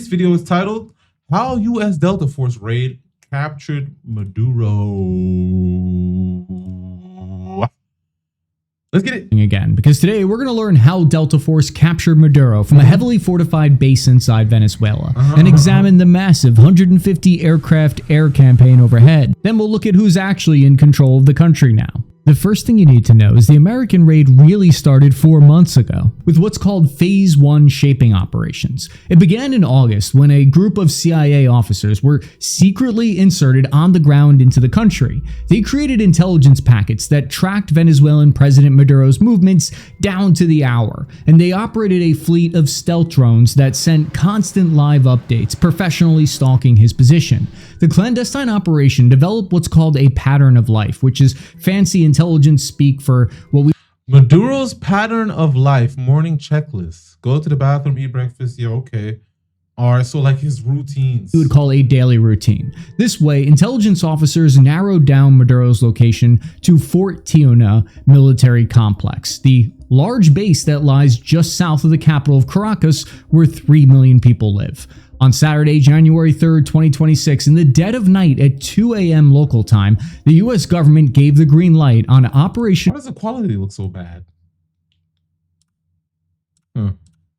Today's video is titled, How U.S. Delta Force Raid Captured Maduro. Let's get it. Again, because today we're going to learn how Delta Force captured Maduro from a heavily fortified base inside Venezuela and examine the massive 150 aircraft air campaign overhead. Then we'll look at who's actually in control of the country now. The first thing you need to know is the American raid really started 4 months ago with what's called Phase 1 shaping operations. It began in August when a group of CIA officers were secretly inserted on the ground into the country. They created intelligence packets that tracked Venezuelan President Maduro's movements down to the hour, and they operated a fleet of stealth drones that sent constant live updates, professionally stalking his position. The clandestine operation developed what's called a pattern of life, which is fancy intelligence speak for what we Maduro's pattern of life morning checklist. Go to the bathroom, eat breakfast. Yeah, okay. All right, so like his routines. would call a daily routine. This way, intelligence officers narrowed down Maduro's location to Fort Tiuna military complex, the large base that lies just south of the capital of Caracas, where 3 million people live. On Saturday, January 3rd, 2026, in the dead of night at 2 a.m. local time, the U.S. government gave the green light on Operation Why does the quality look so bad?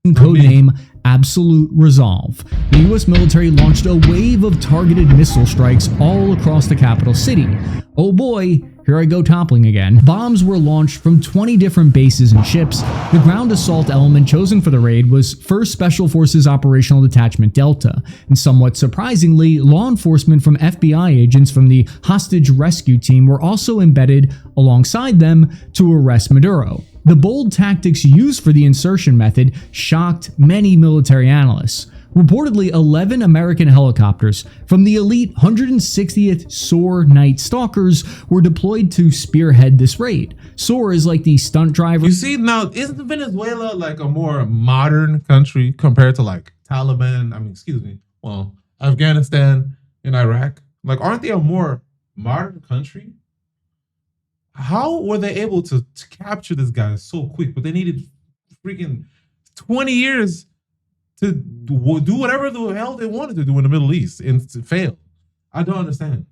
Codename Absolute Resolve. The U.S. military launched a wave of targeted missile strikes all across the capital city. Oh boy, here I go toppling again. Bombs were launched from 20 different bases and ships. The ground assault element chosen for the raid was 1st Special Forces Operational Detachment Delta, and somewhat surprisingly, law enforcement from FBI agents from the hostage rescue team were also embedded alongside them to arrest Maduro. The bold tactics used for the insertion method shocked many military analysts. Reportedly, 11 American helicopters from the elite 160th SOAR Night Stalkers were deployed to spearhead this raid. SOAR is like the stunt driver. You see, now, isn't Venezuela like a more modern country compared to like Afghanistan and Iraq? Like, aren't they a more modern country? How were they able to capture this guy so quick? But they needed freaking 20 years to do whatever the hell they wanted to do in the Middle East and to fail. I don't understand.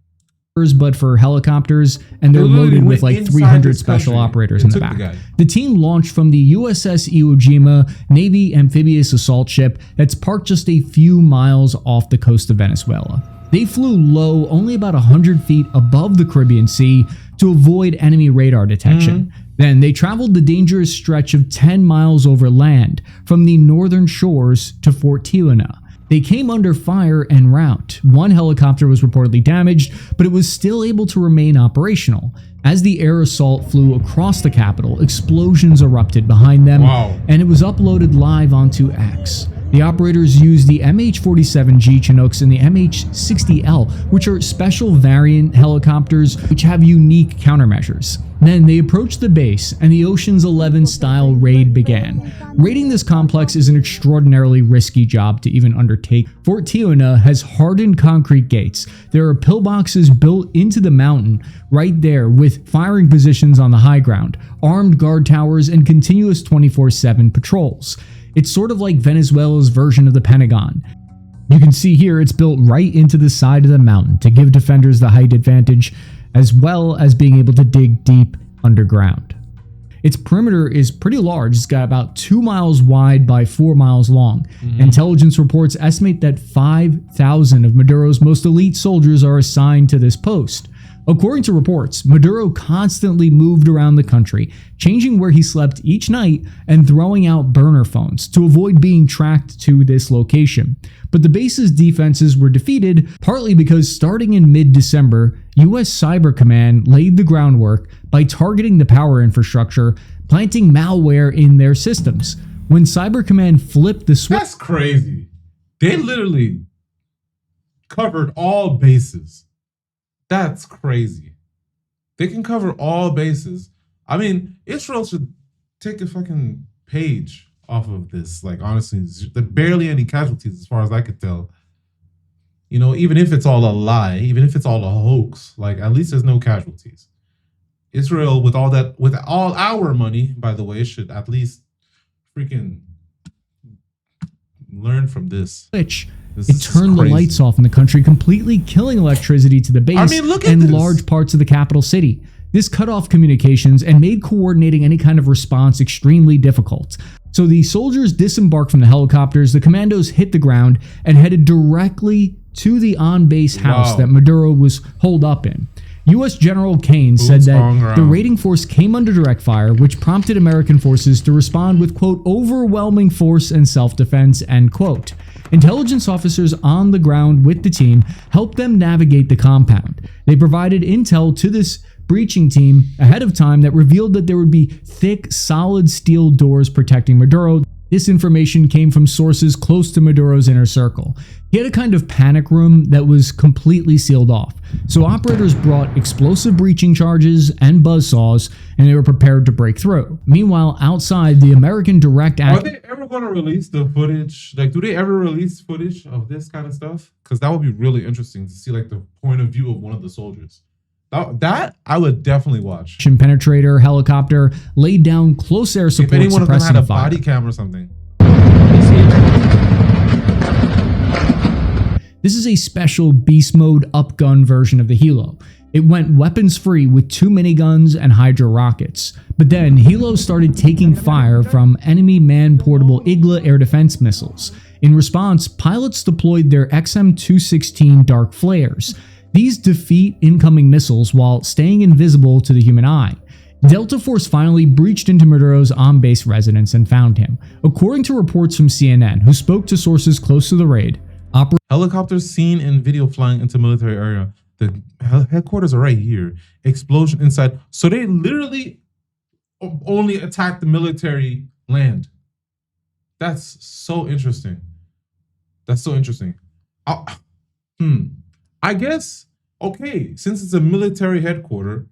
But for helicopters, and they're loaded with like 300 special operators in the back. The team launched from the USS Iwo Jima Navy amphibious assault ship that's parked just a few miles off the coast of Venezuela. They flew low, only about 100 feet above the Caribbean Sea, to avoid enemy radar detection. Then they traveled the dangerous stretch of 10 miles over land from the northern shores to Fort Tiuna. They came under fire en route. One helicopter was reportedly damaged, but it was still able to remain operational. As the air assault flew across the capital, explosions erupted behind them, and it was uploaded live onto X. The operators used the MH-47G Chinooks and the MH-60L, which are special variant helicopters which have unique countermeasures. Then they approached the base, and the Ocean's 11 style raid began. Raiding this complex is an extraordinarily risky job to even undertake. Fort Tiuna has hardened concrete gates. There are pillboxes built into the mountain right there with firing positions on the high ground, armed guard towers, and continuous 24/7 patrols. It's sort of like Venezuela's version of the Pentagon. You can see here it's built right into the side of the mountain to give defenders the height advantage, as well as being able to dig deep underground. Its perimeter is pretty large. It's got about 2 miles wide by 4 miles long. Intelligence reports estimate that 5,000 of Maduro's most elite soldiers are assigned to this post. According to reports, Maduro constantly moved around the country, changing where he slept each night and throwing out burner phones to avoid being tracked to this location. But the base's defenses were defeated, partly because starting in mid-December, US Cyber Command laid the groundwork by targeting the power infrastructure, planting malware in their systems. When Cyber Command flipped the switch— That's crazy. They literally covered all bases. That's crazy. They can cover all bases. I mean, Israel should take a fucking page off of this. Like, honestly, there's barely any casualties as far as I could tell. You know, even if it's all a lie, even if it's all a hoax, like, at least there's no casualties. Israel, with all our money, by the way, should at least freaking learn from this. Which It turned the lights off in the country, completely killing electricity to the base and large parts of the capital city. This cut off communications and made coordinating any kind of response extremely difficult. So the soldiers disembarked from the helicopters, the commandos hit the ground, and headed directly to the on-base house that Maduro was holed up in. U.S. General Kane said that the raiding force came under direct fire, which prompted American forces to respond with, quote, overwhelming force and self-defense, end quote. Intelligence officers on the ground with the team helped them navigate the compound. They provided intel to this breaching team ahead of time that revealed that there would be thick, solid steel doors protecting Maduro. This information came from sources close to Maduro's inner circle. He had a kind of panic room that was completely sealed off. So operators brought explosive breaching charges and buzzsaws, and they were prepared to break through. Meanwhile, outside, the American direct Are they ever going to release the footage? Like, do they ever release footage of this kind of stuff? Because that would be really interesting to see, like, the point of view of one of the soldiers. That I would definitely watch. Penetrator helicopter laid down close air support. If anyone of them had a body cam or something. This is a special beast mode upgun version of the Hilo. It went weapons free with 2 miniguns and Hydra rockets. But then Hilo started taking fire from enemy man-portable Igla air defense missiles. In response, pilots deployed their XM216 dark flares. These defeat incoming missiles while staying invisible to the human eye. Delta Force finally breached into Maduro's on-base residence and found him. According to reports from CNN, who spoke to sources close to the raid, helicopters seen in video flying into military area. The headquarters are right here. Explosion inside. So they literally only attacked the military land. That's so interesting. That's so interesting. I guess, okay, since it's a military headquarters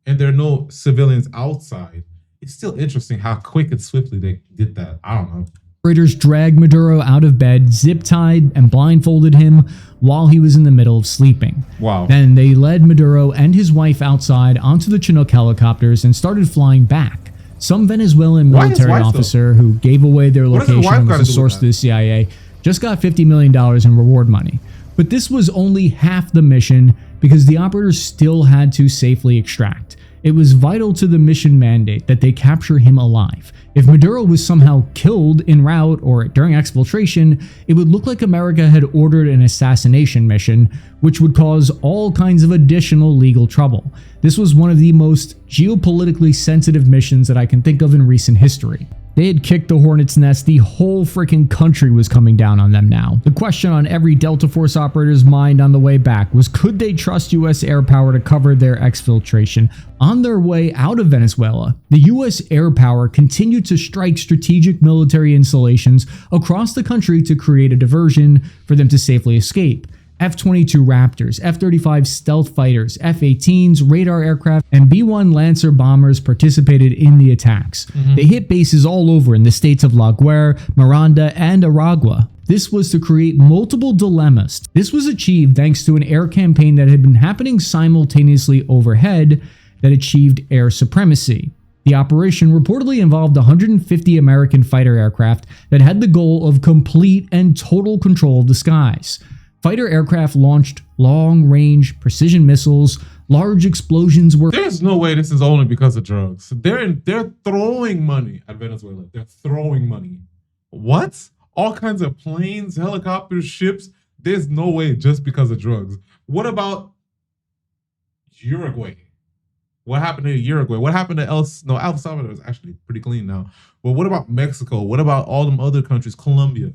and there are no civilians outside, it's still interesting how quick and swiftly they did that. I don't know. Operators dragged Maduro out of bed, zip-tied and blindfolded him while he was in the middle of sleeping. Wow. Then they led Maduro and his wife outside onto the Chinook helicopters and started flying back. Some Venezuelan military officer who gave away their location and was a source to the CIA just got $50 million in reward money. But this was only half the mission because the operators still had to safely extract. It was vital to the mission mandate that they capture him alive. If Maduro was somehow killed en route or during exfiltration, it would look like America had ordered an assassination mission, which would cause all kinds of additional legal trouble. This was one of the most geopolitically sensitive missions that I can think of in recent history. They had kicked the hornet's nest. The whole freaking country was coming down on them now. The question on every Delta Force operator's mind on the way back was, could they trust U.S. air power to cover their exfiltration? On their way out of Venezuela, the U.S. air power continued to strike strategic military installations across the country to create a diversion for them to safely escape. F-22 Raptors, F-35 stealth fighters, F-18s, radar aircraft, and B-1 Lancer bombers participated in the attacks. They hit bases all over in the states of La Guaira, Miranda, and Aragua. This was to create multiple dilemmas. This was achieved thanks to an air campaign that had been happening simultaneously overhead that achieved air supremacy. The operation reportedly involved 150 American fighter aircraft that had the goal of complete and total control of the skies. Fighter aircraft launched long-range precision missiles. Large explosions were... There's no way this is only because of drugs. They're throwing money at Venezuela. They're throwing money. What? All kinds of planes, helicopters, ships. There's no way just because of drugs. What about Uruguay? What happened to Uruguay? What happened to El Salvador is actually pretty clean now. But what about Mexico? What about all them other countries? Colombia.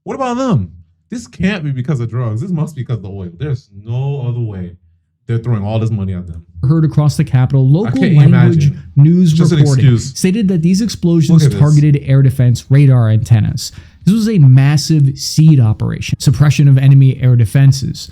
What about them? This can't be because of drugs. This must be because of the oil. There's no other way. They're throwing all this money at them. Heard across the capital, local language news reporting stated that these explosions targeted air defense radar antennas. This was a massive seed operation, suppression of enemy air defenses.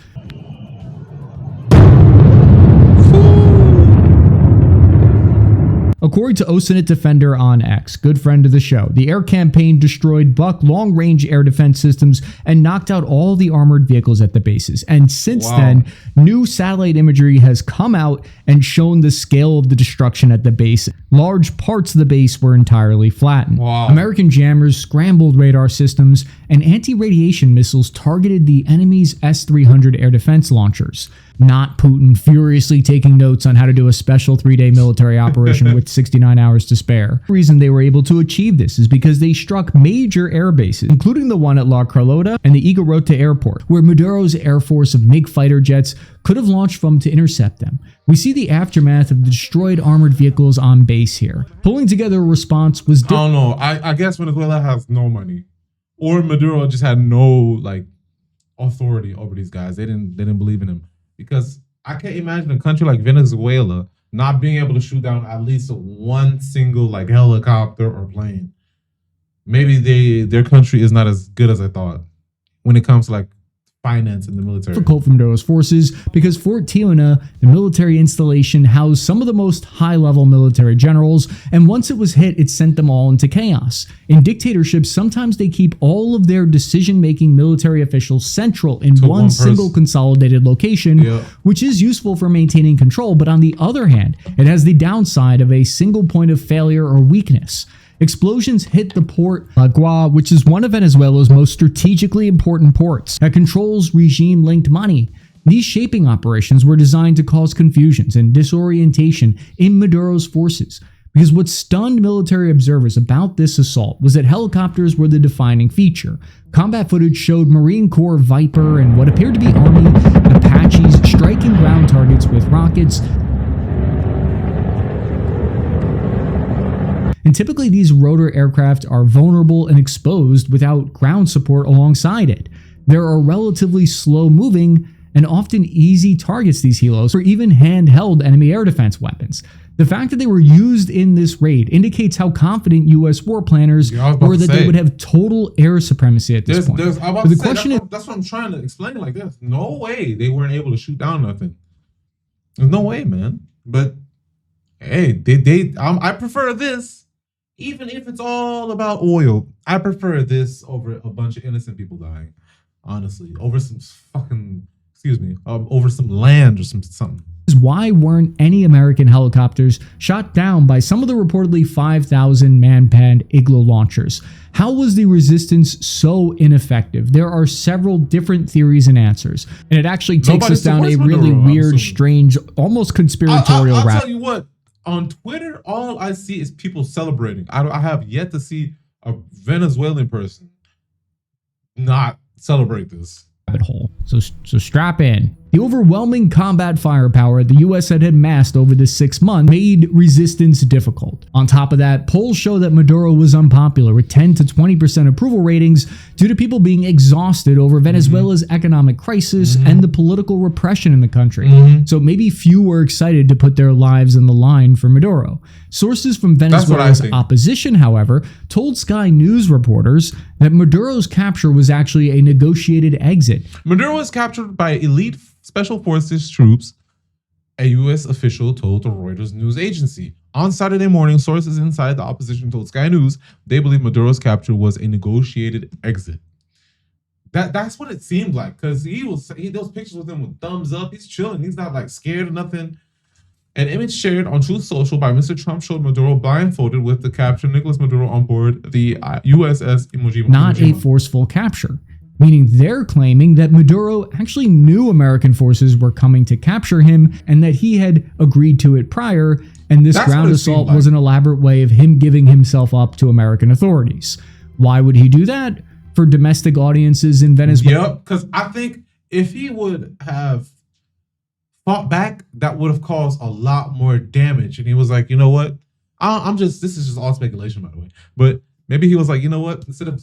According to Oceanit Defender on X, good friend of the show, the air campaign destroyed Buck long-range air defense systems and knocked out all the armored vehicles at the bases. And since then, new satellite imagery has come out and shown the scale of the destruction at the base. Large parts of the base were entirely flattened. American jammers scrambled radar systems and anti-radiation missiles targeted the enemy's S-300 air defense launchers. Not Putin furiously taking notes on how to do a special 3-day military operation with 69 hours to spare. The reason they were able to achieve this is because they struck major air bases, including the one at La Carlota and the Higuerota airport, where Maduro's air force of MiG fighter jets could have launched from to intercept them. We see the aftermath of the destroyed armored vehicles on base here. Pulling together a response was I don't know. I guess Venezuela has no money, or Maduro just had no authority over these guys. They didn't believe in him. Because I can't imagine a country like Venezuela not being able to shoot down at least one single helicopter or plane. Maybe their country is not as good as I thought when it comes to finance in the military. Difficult for Maduro's forces because Fort Tiuna, the military installation, housed some of the most high-level military generals, and once it was hit, it sent them all into chaos. In dictatorships, sometimes they keep all of their decision-making military officials central in one single consolidated location, which is useful for maintaining control, but on the other hand, it has the downside of a single point of failure or weakness. Explosions hit the port La Guaira, which is one of Venezuela's most strategically important ports that controls regime-linked money. These shaping operations were designed to cause confusions and disorientation in Maduro's forces, because what stunned military observers about this assault was that helicopters were the defining feature. Combat footage showed Marine Corps Viper and what appeared to be Army Apaches striking ground targets with rockets. And typically these rotor aircraft are vulnerable and exposed without ground support alongside it. There are relatively slow-moving and often easy targets, these helos, or even handheld enemy air defense weapons. The fact that they were used in this raid indicates how confident U.S. war planners were that they would have total air supremacy at this point. That's what I'm trying to explain like this. No way they weren't able to shoot down nothing. There's no way, man. But hey, I prefer this. Even if it's all about oil, I prefer this over a bunch of innocent people dying. Honestly, over some over some land or something. Why weren't any American helicopters shot down by some of the reportedly 5,000 man-panned Igloo launchers? How was the resistance so ineffective? There are several different theories and answers, and it actually takes us down a really weird, strange, almost conspiratorial I'll rabbit. tell you what. On Twitter, all I see is people celebrating. I have yet to see a Venezuelan person not celebrate this. Rabbit hole. So strap in. The overwhelming combat firepower the US had amassed over the 6 months made resistance difficult. On top of that, polls show that Maduro was unpopular with 10 to 20% approval ratings due to people being exhausted over Venezuela's economic crisis and the political repression in the country. So maybe few were excited to put their lives on the line for Maduro. Sources from Venezuela's opposition, however, told Sky News reporters that Maduro's capture was actually a negotiated exit. Maduro was captured by elite Special Forces troops, a U.S. official told the Reuters news agency. On Saturday morning, sources inside the opposition told Sky News they believe Maduro's capture was a negotiated exit. That's what it seemed like, because those pictures with him with thumbs up. He's chilling. He's not scared of nothing. An image shared on Truth Social by Mr. Trump showed Maduro blindfolded with the captured Nicolas Maduro on board the USS Iwo Not a forceful capture. Meaning they're claiming that Maduro actually knew American forces were coming to capture him and that he had agreed to it prior, and this ground assault was an elaborate way of him giving himself up to American authorities. Why would he do that? For domestic audiences in Venezuela? Yep, because I think if he would have fought back, that would have caused a lot more damage. And he was like, you know what? This is just all speculation, by the way. But maybe he was like, you know what? Instead of,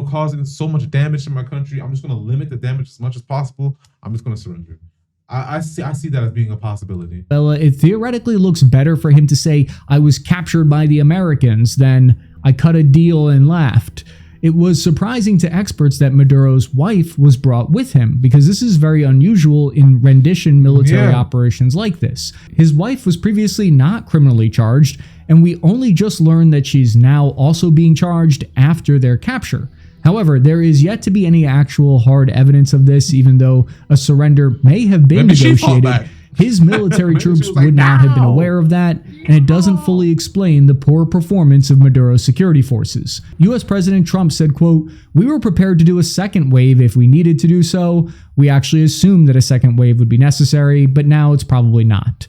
causing so much damage to my country, I'm just going to limit the damage as much as possible. I'm just going to surrender. I see that as being a possibility. Well, it theoretically looks better for him to say, I was captured by the Americans, than I cut a deal and left. It was surprising to experts that Maduro's wife was brought with him, because this is very unusual in rendition military operations like this. His wife was previously not criminally charged, and we only just learned that she's now also being charged after their capture. However, there is yet to be any actual hard evidence of this, even though a surrender may have been negotiated. His military troops would not have been aware of that, and it doesn't fully explain the poor performance of Maduro's security forces. US President Trump said, quote, "We were prepared to do a second wave if we needed to do so. We actually assumed that a second wave would be necessary, but now it's probably not."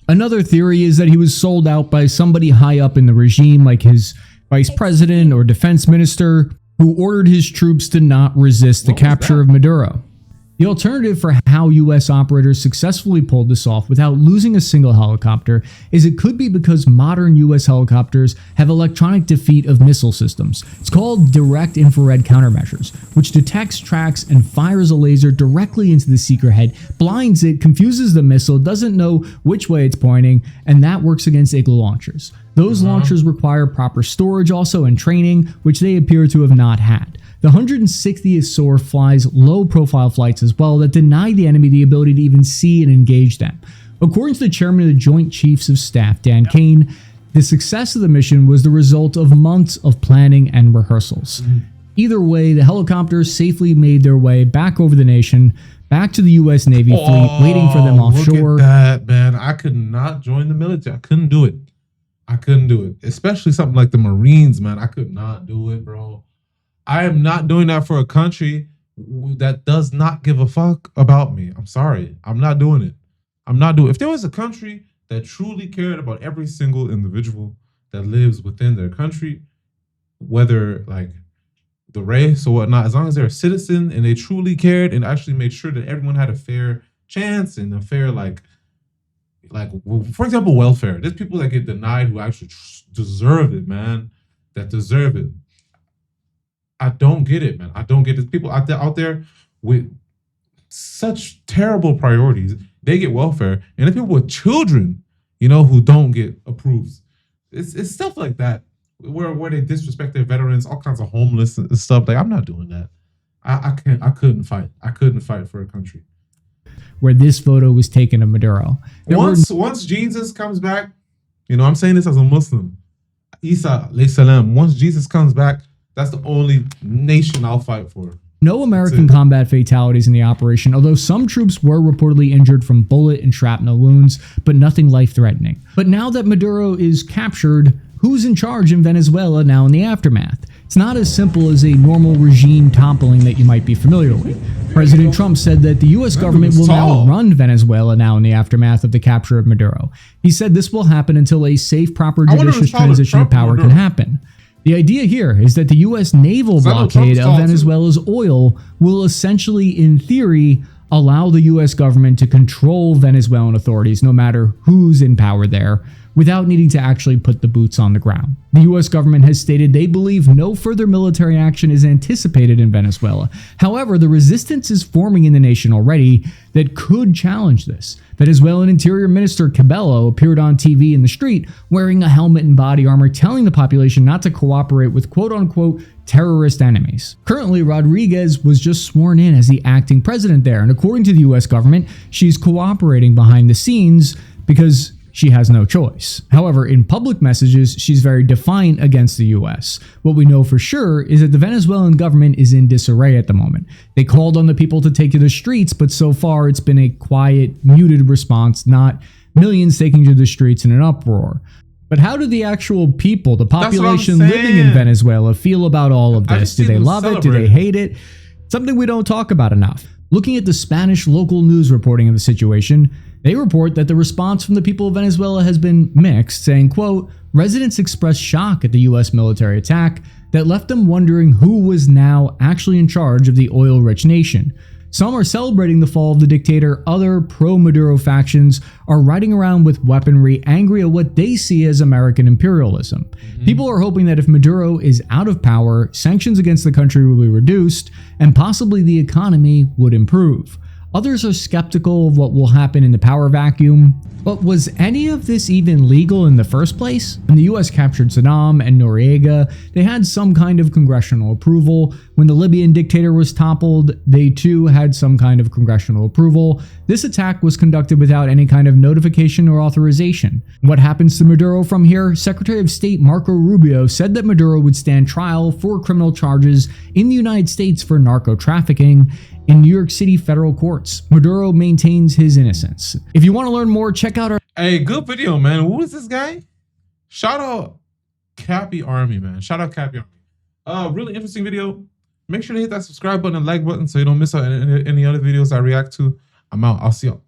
Another theory is that he was sold out by somebody high up in the regime, like his vice president or defense minister, who ordered his troops to not resist the capture of Maduro. The alternative for how US operators successfully pulled this off without losing a single helicopter is it could be because modern US helicopters have electronic defeat of missile systems. It's called direct infrared countermeasures, which detects, tracks, and fires a laser directly into the seeker head, blinds it, confuses the missile, doesn't know which way it's pointing, and that works against Igloo launchers. Those launchers require proper storage also and training, which they appear to have not had. The 160th SOAR flies low-profile flights as well that deny the enemy the ability to even see and engage them. According to the chairman of the Joint Chiefs of Staff, Dan Kane, the success of the mission was the result of months of planning and rehearsals. Either way, the helicopters safely made their way back over the nation, back to the US Navy fleet, waiting for them offshore. Look at that, man. I could not join the military. I couldn't do it. Especially something like the Marines, man. I could not do it, bro. I am not doing that for a country that does not give a fuck about me. I'm sorry. I'm not doing it. If there was a country that truly cared about every single individual that lives within their country, whether like the race or whatnot, as long as they're a citizen and they truly cared and actually made sure that everyone had a fair chance and a fair, like for example, welfare. There's people that get denied who actually deserve it, man. That deserve it. I don't get it, man. I don't get it. There's people out there with such terrible priorities. They get welfare, and the people with children, who don't get approved. It's stuff like that where they disrespect their veterans, all kinds of homeless and stuff. Like, I'm not doing that. I couldn't fight. I couldn't fight for a country. Where this photo was taken of Maduro. Once Jesus comes back, I'm saying this as a Muslim. Isa alayhi salam. Once Jesus comes back, that's the only nation I'll fight for. No American combat fatalities in the operation, although some troops were reportedly injured from bullet and shrapnel wounds, but nothing life-threatening. But now that Maduro is captured, who's in charge in Venezuela now in the aftermath? It's not as simple as a normal regime toppling that you might be familiar with. President Trump said that the US government will now run Venezuela now in the aftermath of the capture of Maduro. He said this will happen until a safe, proper, judicious transition of power can happen. The idea here is that the US naval blockade of Venezuela's oil will essentially, in theory, allow the US government to control Venezuelan authorities no matter who's in power there, without needing to actually put the boots on the ground. The US government has stated they believe no further military action is anticipated in Venezuela. However, the resistance is forming in the nation already that could challenge this. Venezuelan Interior Minister Cabello appeared on TV in the street wearing a helmet and body armor, telling the population not to cooperate with quote-unquote terrorist enemies. Currently, Rodriguez was just sworn in as the acting president there, and according to the US government, she's cooperating behind the scenes because she has no choice. However, in public messages, she's very defiant against the US. What we know for sure is that the Venezuelan government is in disarray at the moment. They called on the people to take to the streets, but so far it's been a quiet, muted response, not millions taking to the streets in an uproar. But how do the actual people, the population living in Venezuela, feel about all of this? Do they love it? Do they hate it? Something we don't talk about enough. Looking at the Spanish local news reporting of the situation, they report that the response from the people of Venezuela has been mixed, saying, quote, residents expressed shock at the US military attack that left them wondering who was now actually in charge of the oil-rich nation. Some are celebrating the fall of the dictator. Other pro-Maduro factions are riding around with weaponry, angry at what they see as American imperialism. People are hoping that if Maduro is out of power, sanctions against the country will be reduced, and possibly the economy would improve. Others are skeptical of what will happen in the power vacuum. But was any of this even legal in the first place? When the US captured Saddam and Noriega, they had some kind of congressional approval. When the Libyan dictator was toppled, they too had some kind of congressional approval. This attack was conducted without any kind of notification or authorization. What happens to Maduro from here? Secretary of State Marco Rubio said that Maduro would stand trial for criminal charges in the United States for narco trafficking in New York City federal courts. Maduro maintains his innocence. If you want to learn more, check out our— Hey, good video, man. Who is this guy? Shout out Cappy Army, man. Shout out Cappy Army. Really interesting video. Make sure to hit that subscribe button and like button so you don't miss out any other videos I react to. I'm out. I'll see y'all.